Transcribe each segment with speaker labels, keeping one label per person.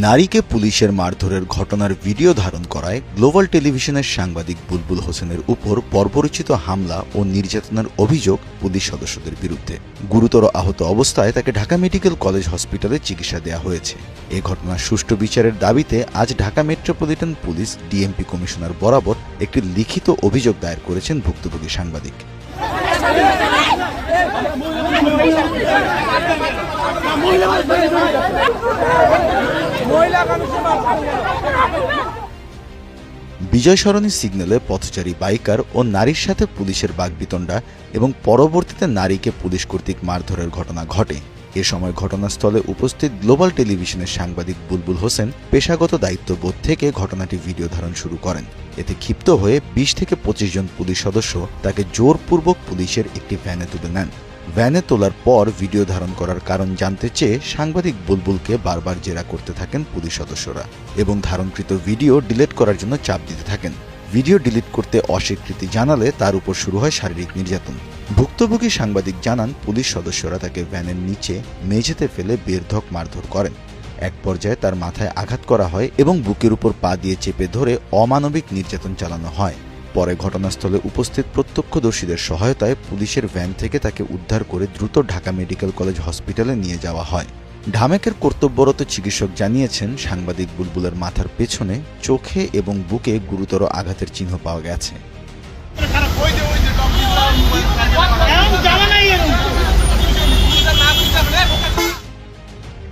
Speaker 1: নারীকে পুলিশের মারধরের ঘটনার ভিডিও ধারণ করায় গ্লোবাল টেলিভিশনের সাংবাদিক বুলবুল হোসেনের উপর বর্বরোচিত হামলা ও নির্যাতনের অভিযোগ পুলিশ সদস্যদের বিরুদ্ধে। গুরুতর আহত অবস্থায় তাকে ঢাকা মেডিকেল কলেজ হসপিটালে চিকিৎসা দেওয়া হয়েছে। এ ঘটনার সুষ্ঠু বিচারের দাবিতে আজ Dhaka metropolitan police DMP commissioner বরাবর একটি লিখিত অভিযোগ দায়ের করেছেন ভুক্তভোগী সাংবাদিক। বিজয় সরণী সিগন্যালে পথচারী বাইকার ও নারীর সাথে পুলিশের বাগবিতণ্ডা এবং পরবর্তীতে নারীকে পুলিশ কর্তৃক মারধরের ঘটনা ঘটে। এ সময় ঘটনাস্থলে উপস্থিত গ্লোবাল টেলিভিশনের সাংবাদিক বুলবুল হোসেন পেশাগত দায়িত্ববোধ থেকে ঘটনাটি ভিডিও ধারণ শুরু করেন। এতে ক্ষিপ্ত হয়ে ২০ থেকে ২৫ জন পুলিশ সদস্য তাকে জোরপূর্বক পুলিশের একটি ভ্যানে তুলে নেন। ভ্যানে তোলার পর ভিডিও ধারণ করার কারণ জানতে চেয়ে সাংবাদিক বুলবুলকে বারবার জেরা করতে থাকেন পুলিশ সদস্যরা এবং ধারণকৃত ভিডিও ডিলিট করার জন্য চাপ দিতে থাকেন। ভিডিও ডিলিট করতে অস্বীকৃতি জানালে তার উপর শুরু হয় শারীরিক নির্যাতন। ভুক্তভোগী সাংবাদিক জানান, পুলিশ সদস্যরা তাকে ভ্যানের নিচে মেঝেতে ফেলে বেধড়ক মারধর করেন। এক পর্যায়ে তার মাথায় আঘাত করা হয় এবং বুকের উপর পা দিয়ে চেপে ধরে অমানবিক নির্যাতন চালানো হয়। পরে ঘটনাস্থলে উপস্থিত প্রত্যক্ষদর্শীদের সহায়তায় পুলিশের ভ্যান থেকে তাকে উদ্ধার করে দ্রুত ঢাকা মেডিকেল কলেজ হসপিটালে নিয়ে যাওয়া হয়। ঢামেকের কর্তব্যরত চিকিৎসক জানিয়েছেন, সাংবাদিক বুলবুলের মাথার পেছনে, চোখে এবং বুকে গুরুতর আঘাতের চিহ্ন পাওয়া গেছে।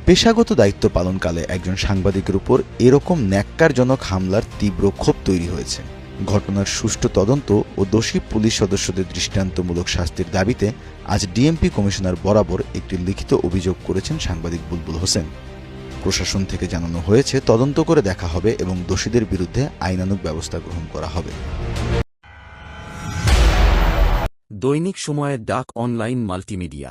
Speaker 1: পেশাগত দায়িত্ব পালনকালে একজন সাংবাদিকের উপর এরকম ন্যাক্কারজনক হামলার তীব্র ক্ষোভ তৈরি হয়েছে। ঘটনার সুষ্ঠু তদন্ত ও দোষী পুলিশ সদস্যদের দৃষ্টান্তমূলক শাস্তির দাবিতে আজ ডিএমপি কমিশনার বরাবর একটি লিখিত অভিযোগ করেছেন সাংবাদিক বুলবুল হোসেন। প্রশাসন থেকে জানানো হয়েছে, তদন্ত করে দেখা হবে এবং দোষীদের বিরুদ্ধে আইনানুগ ব্যবস্থা গ্রহণ করা হবে।
Speaker 2: দৈনিক সময়ের ডাক অনলাইন মাল্টিমিডিয়া।